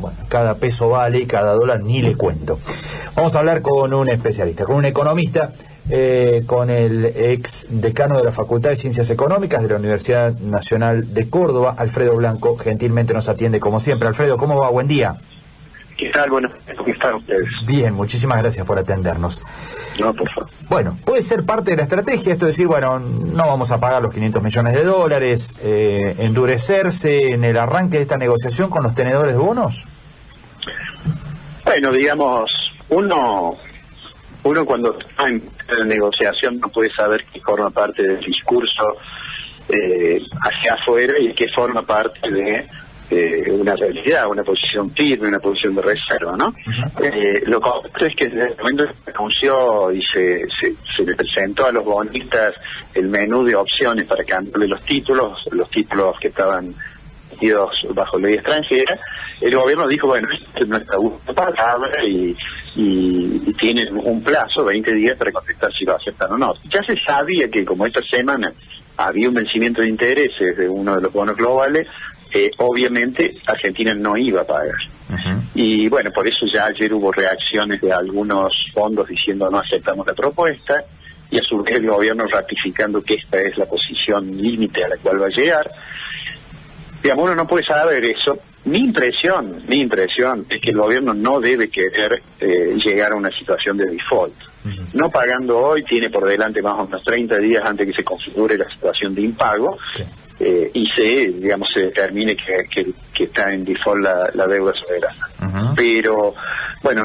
bueno, cada peso vale y cada dólar ni le cuento. Vamos a hablar con un especialista, con un economista, con el ex decano de la Facultad de Ciencias Económicas de la Universidad Nacional de Córdoba, Alfredo Blanco. Gentilmente nos atiende como siempre. Alfredo, ¿cómo va? Buen día. ¿Qué tal? Bueno, ¿cómo están ustedes? Bien, muchísimas gracias por atendernos. No, por favor. Bueno, puede ser parte de la estrategia esto de decir, bueno, no vamos a pagar los 500 millones de dólares, endurecerse en el arranque de esta negociación con los tenedores de bonos. Bueno, digamos, uno cuando está en la negociación no puede saber qué forma parte del discurso hacia afuera y qué forma parte de una realidad, una posición firme, una posición de reserva, ¿no? Lo correcto es que desde el momento que se anunció y se le presentó a los bonistas el menú de opciones para cambiarle los títulos que estaban metidos bajo ley extranjera, el gobierno dijo, bueno, esta es nuestra última palabra y tienen un plazo, 20 días, para contestar si lo aceptan o no. Ya se sabía que como esta semana había un vencimiento de intereses de uno de los bonos globales, obviamente Argentina no iba a pagar. Y bueno, por eso ya ayer hubo reacciones de algunos fondos diciendo no aceptamos la propuesta, y a su vez el gobierno ratificando que esta es la posición límite a la cual va a llegar. Digamos, uno no puede saber eso. Mi impresión es que el gobierno no debe querer llegar a una situación de default. No pagando hoy, tiene por delante más o menos 30 días antes que se configure la situación de impago. Y se determine que está en default la deuda soberana. Pero, bueno,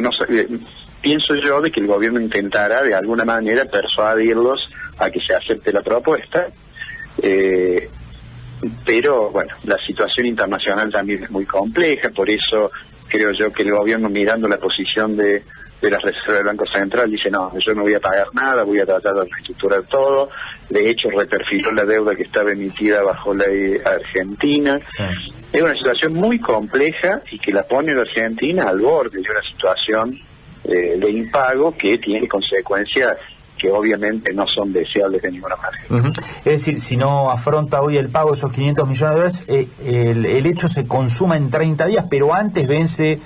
pienso yo de que el gobierno intentará de alguna manera persuadirlos a que se acepte la propuesta, pero, bueno, la situación internacional también es muy compleja, por eso creo yo que el gobierno, mirando la posición de la Reserva del Banco Central, dice, no, yo no voy a pagar nada, voy a tratar de reestructurar todo. De hecho, reperfiló la deuda que estaba emitida bajo ley argentina. Es una situación muy compleja y que la pone a la Argentina al borde de una situación de impago que tiene consecuencias que obviamente no son deseables de ninguna manera. Es decir, si no afronta hoy el pago de esos 500 millones de dólares, el hecho se consuma en 30 días, pero antes vence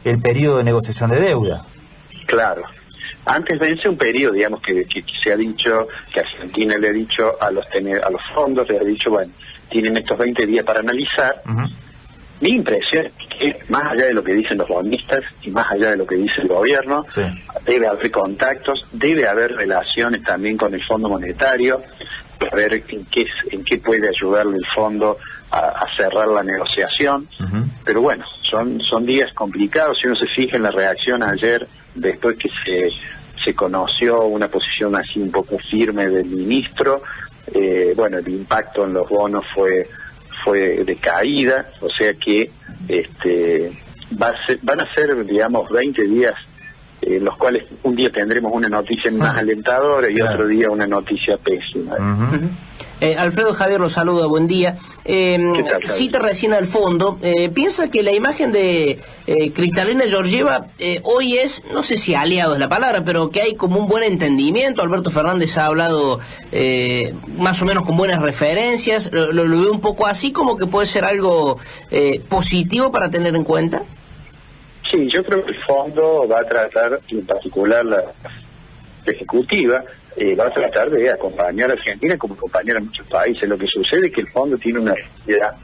el periodo de negociación de deuda. Claro. Antes vence un periodo, digamos, que se ha dicho, que Argentina le ha dicho a los fondos, le ha dicho, bueno, tienen estos 20 días para analizar. Mi impresión es que, más allá de lo que dicen los bonistas y más allá de lo que dice el gobierno, debe haber contactos, debe haber relaciones también con el Fondo Monetario, para ver en qué puede ayudarle el fondo a cerrar la negociación. Pero bueno, son días complicados. Si uno se fija en la reacción ayer, después que se conoció una posición así un poco firme del ministro, bueno, el impacto en los bonos fue de caída, o sea que van a ser, digamos, 20 días en los cuales un día tendremos una noticia más alentadora y otro día una noticia pésima. Alfredo, Javier lo saluda, buen día. Cita recién al fondo. ¿Piensa que la imagen de Kristalina Georgieva hoy es, no sé si aliado es la palabra, pero que hay como un buen entendimiento? Alberto Fernández ha hablado más o menos con buenas referencias. ¿Lo veo un poco así, como que puede ser algo positivo para tener en cuenta? Sí, yo creo que el fondo va a tratar, y en particular la ejecutiva, va a tratar de acompañar a Argentina como acompañar a muchos países. Lo que sucede es que el fondo tiene una realidad,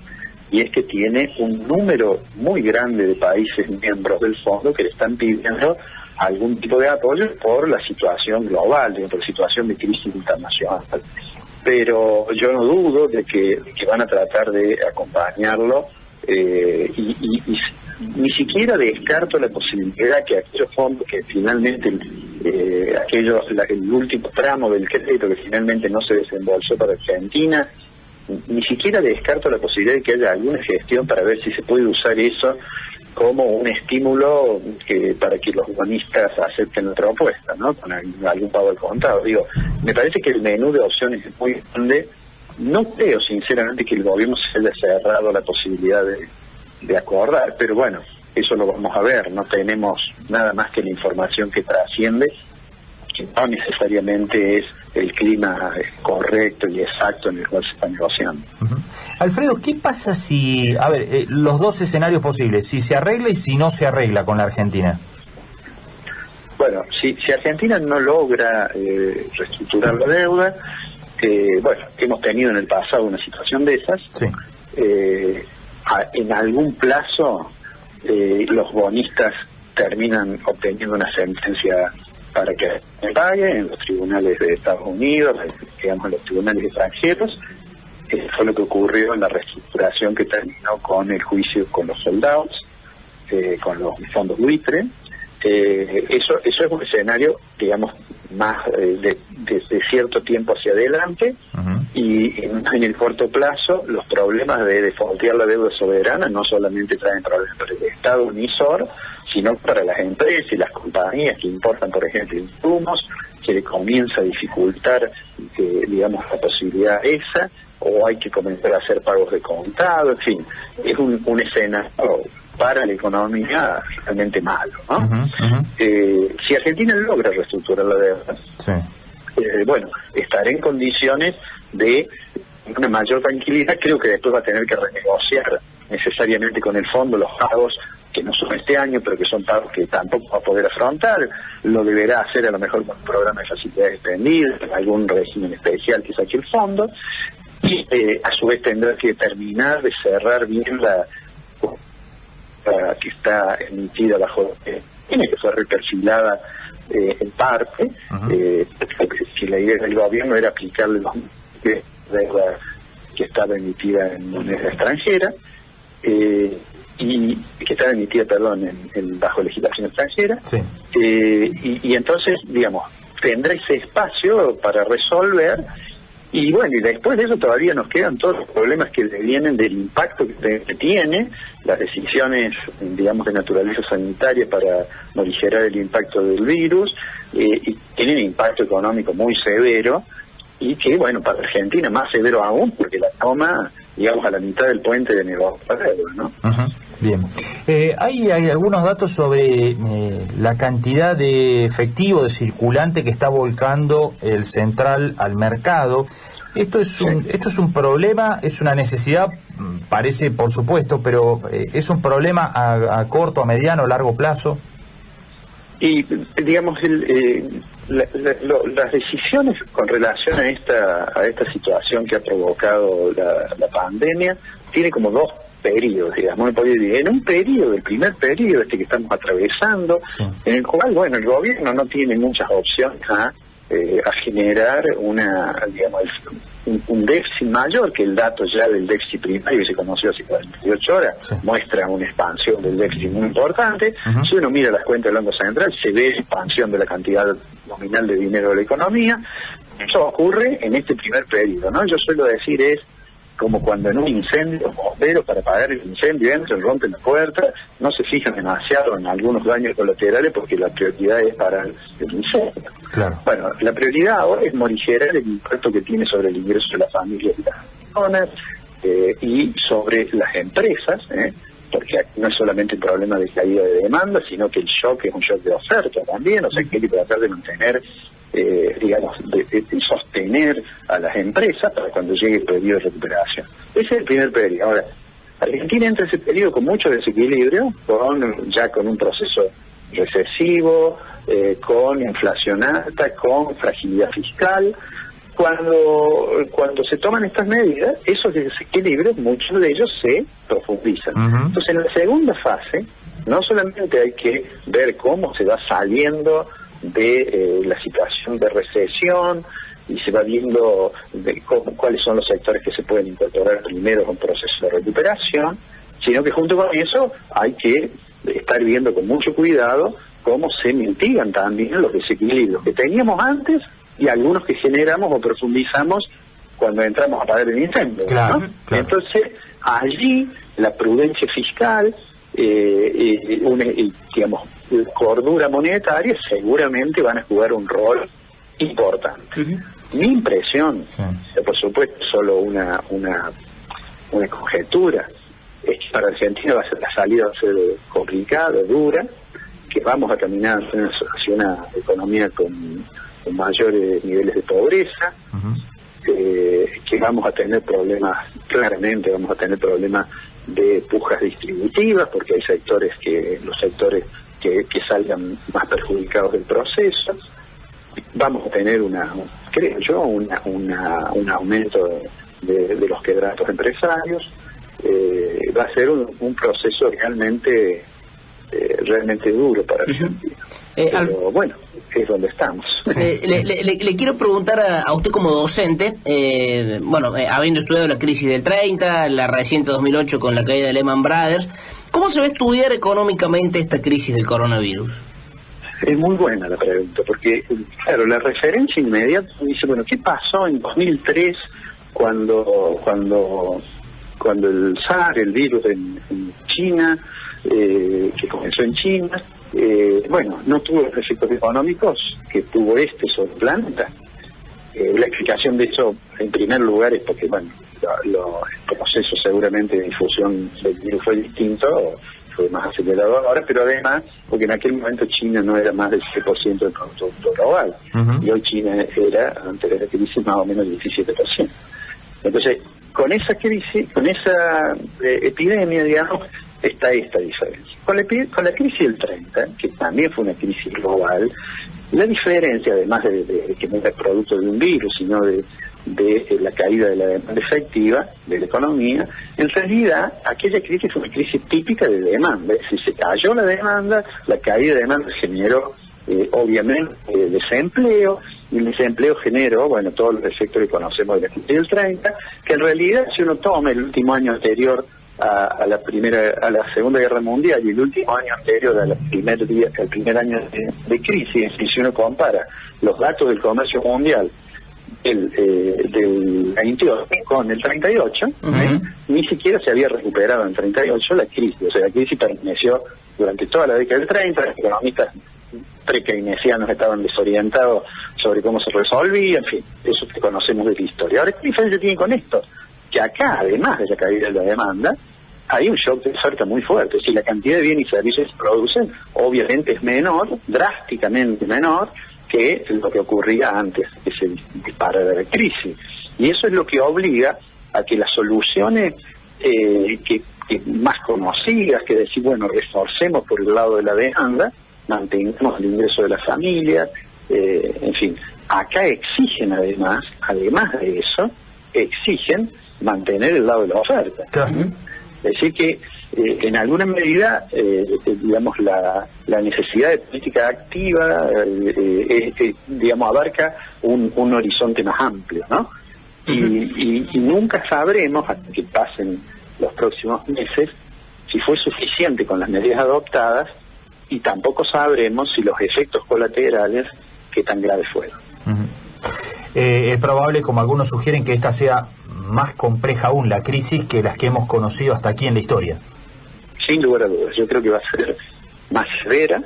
y es que tiene un número muy grande de países miembros del fondo que le están pidiendo algún tipo de apoyo por la situación global, por la situación de crisis internacional. Pero yo no dudo de que van a tratar de acompañarlo, y ni siquiera descarto la posibilidad que aquellos fondos que finalmente el último tramo del crédito que finalmente no se desembolsó para Argentina, ni siquiera descarto la posibilidad de que haya alguna gestión para ver si se puede usar eso como un estímulo para que los bonistas acepten la propuesta, ¿no? Con algún pago al contado. Digo, me parece que el menú de opciones es muy grande. No creo sinceramente que el gobierno se haya cerrado la posibilidad de acordar, pero bueno, eso lo vamos a ver. No tenemos nada más que la información que trasciende, que no necesariamente es el clima correcto y exacto en el cual se está negociando. Alfredo, ¿qué pasa si, a ver, los dos escenarios posibles, si se arregla y si no se arregla con la Argentina? Bueno, si Argentina no logra reestructurar la deuda, bueno, hemos tenido en el pasado una situación de esas, sí. En algún plazo los bonistas terminan obteniendo una sentencia para que se pague en los tribunales de Estados Unidos, digamos en los tribunales extranjeros. Fue lo que ocurrió en la reestructuración que terminó con el juicio con los soldados, con los fondos buitre. Eso es un escenario, digamos, más de cierto tiempo hacia adelante, y en el corto plazo los problemas de defaultear la deuda soberana no solamente traen problemas para el Estado emisor, sino para las empresas y las compañías que importan, por ejemplo, insumos, que le comienza a dificultar, digamos, la posibilidad esa, o hay que comenzar a hacer pagos de contado, en fin, es un escenario para la economía realmente malo, ¿no? Si Argentina logra reestructurar la deuda, sí. Bueno, estará en condiciones de una mayor tranquilidad. Creo que después va a tener que renegociar necesariamente con el fondo los pagos que no son este año, pero que son pagos que tampoco va a poder afrontar. Lo deberá hacer a lo mejor con un programa de facilidades extendidas, algún régimen especial que saque el fondo, y a su vez tendrá que terminar de cerrar bien la que está emitida bajo que fue reperfilada en parte, si la idea del gobierno era aplicarle los deuda que estaba emitida en moneda extranjera, y que estaba emitida, perdón, bajo legislación extranjera, sí. Y entonces, digamos, tendrá ese espacio para resolver. Y bueno, y después de eso todavía nos quedan todos los problemas que vienen del impacto que tiene, las decisiones, digamos, de naturaleza sanitaria para morigerar el impacto del virus, y tienen impacto económico muy severo, y que, bueno, para Argentina más severo aún, porque la toma, digamos, a la mitad del puente de negocio, ¿no? Bien. Hay algunos datos sobre la cantidad de efectivo, de circulante que está volcando el central al mercado. Esto es un problema, es una necesidad, parece, por supuesto, pero ¿es un problema a corto, a mediano, a largo plazo? Y, digamos, las decisiones con relación a esta situación que ha provocado la pandemia tiene como dos periodos, digamos, en un periodo, el primer periodo que estamos atravesando, sí. En el cual, bueno, el gobierno no tiene muchas opciones a generar un déficit mayor, que el dato ya del déficit primario que se conoció hace 48 horas, sí. Muestra una expansión del déficit muy importante. Si uno mira las cuentas del Banco Central, se ve expansión de la cantidad nominal de dinero de la economía. Eso ocurre en este primer periodo, ¿no? Yo suelo decir es como cuando en un incendio los bomberos, para apagar el incendio, entran, rompen la puerta, no se fijan demasiado en algunos daños colaterales porque la prioridad es para el incendio. Claro. Bueno, la prioridad ahora es morigerar el impacto que tiene sobre el ingreso de las familias y las personas, y sobre las empresas, porque no es solamente un problema de caída de demanda, sino que el shock es un shock de oferta también, o sea que hay que tratar de mantener, digamos, de sostener a las empresas para cuando llegue el periodo de recuperación. Ese es el primer periodo. Ahora, Argentina entra en ese periodo con mucho desequilibrio, ya con un proceso recesivo, con inflación alta, con fragilidad fiscal. Cuando se toman estas medidas, esos desequilibrios, muchos de ellos se profundizan. Entonces, en la segunda fase, no solamente hay que ver cómo se va saliendo de la situación de recesión y se va viendo cuáles son los sectores que se pueden incorporar primero a un proceso de recuperación, sino que junto con eso hay que estar viendo con mucho cuidado cómo se mitigan también los desequilibrios que teníamos antes y algunos que generamos o profundizamos cuando entramos a apagar el incendio, claro, ¿no? Claro. Entonces, allí la prudencia fiscal, digamos, cordura monetaria seguramente van a jugar un rol importante. Mi impresión, por supuesto, solo una conjetura, es que para Argentina la salida va a ser complicada, dura, que vamos a caminar hacia una economía con mayores niveles de pobreza, que vamos a tener problemas, claramente vamos a tener problemas de pujas distributivas, porque hay los sectores que salgan más perjudicados del proceso. Vamos a tener creo yo, un aumento de los quebrantos empresarios. Va a ser un proceso realmente duro para Argentina. Pero bueno, es donde estamos. Le quiero preguntar a usted como docente, habiendo estudiado la crisis del 30, la reciente 2008 con la caída de Lehman Brothers, ¿cómo se va a estudiar económicamente esta crisis del coronavirus? Es muy buena la pregunta, porque, claro, la referencia inmediata dice, bueno, ¿qué pasó en 2003 cuando el SARS, el virus en China, que comenzó en China, no tuvo los efectos económicos que tuvo sobre el planeta? La explicación de eso, en primer lugar, es porque, el proceso seguramente de difusión del virus fue distinto, fue más acelerado ahora, pero además, porque en aquel momento China no era más del 6% del Producto Global, y hoy China era, antes de la crisis, más o menos el 17%. Entonces, con esa crisis, con esa epidemia, digamos, está esta diferencia. Con la crisis del 30, que también fue una crisis global, la diferencia, además de que no era producto de un virus, sino de la caída de la demanda efectiva de la economía, en realidad aquella crisis fue una crisis típica de demanda. Es decir, se cayó la demanda, la caída de demanda generó obviamente desempleo, y el desempleo generó, todos los efectos que conocemos de la crisis del 30, que en realidad, si uno toma el último año anterior a la Segunda Guerra Mundial y el último año anterior al primer año de crisis, y si uno compara los datos del comercio mundial del 28 con el 38, ni siquiera se había recuperado en 38 la crisis. O sea, la crisis permaneció durante toda la década del 30, los economistas pre-keynesianos estaban desorientados sobre cómo se resolvía, en fin, eso que conocemos de la historia. Ahora, ¿qué diferencia tiene con esto? Que acá, además de la caída de la demanda, hay un shock de oferta muy fuerte. Si la cantidad de bienes y servicios que se producen, obviamente es menor, drásticamente menor, que lo que ocurría antes que se disparara la crisis. Y eso es lo que obliga a que las soluciones que más conocidas, que decir, reforcemos por el lado de la demanda, mantengamos el ingreso de la familia, en fin, acá exigen además de eso, exigen mantener el lado de la oferta. Claro. Es decir que en alguna medida, digamos, la necesidad de política activa, digamos, abarca un horizonte más amplio, ¿no? Y nunca sabremos, hasta que pasen los próximos meses, si fue suficiente con las medidas adoptadas, y tampoco sabremos si los efectos colaterales, qué tan graves fueron. Es probable, como algunos sugieren, que esta sea más compleja aún, la crisis, que las que hemos conocido hasta aquí en la historia. Sin lugar a dudas, yo creo que va a ser más severa.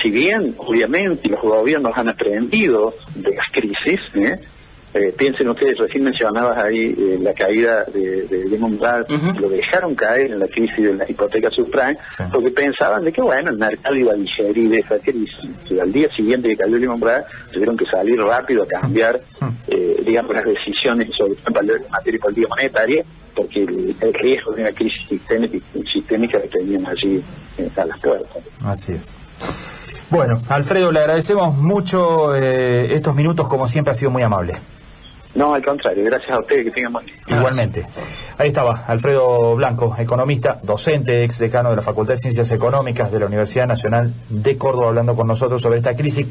Si bien, obviamente, los gobiernos han aprendido de las crisis, piensen ustedes, recién mencionabas ahí la caída de Lehman Brothers, lo dejaron caer en la crisis de las hipotecas subprime, porque pensaban de que, el mercado iba a digerir esa crisis. Y al día siguiente que cayó Lehman Brothers, tuvieron que salir rápido a cambiar, digamos, las decisiones sobre materia de política monetaria, porque el riesgo de una crisis sistémica lo tenían allí a las puertas. Así es. Bueno, Alfredo, le agradecemos mucho estos minutos, como siempre ha sido muy amable. No, al contrario, gracias a ustedes, que tengan buen día. Igualmente. Ahí estaba Alfredo Blanco, economista, docente, ex decano de la Facultad de Ciencias Económicas de la Universidad Nacional de Córdoba, hablando con nosotros sobre esta crisis.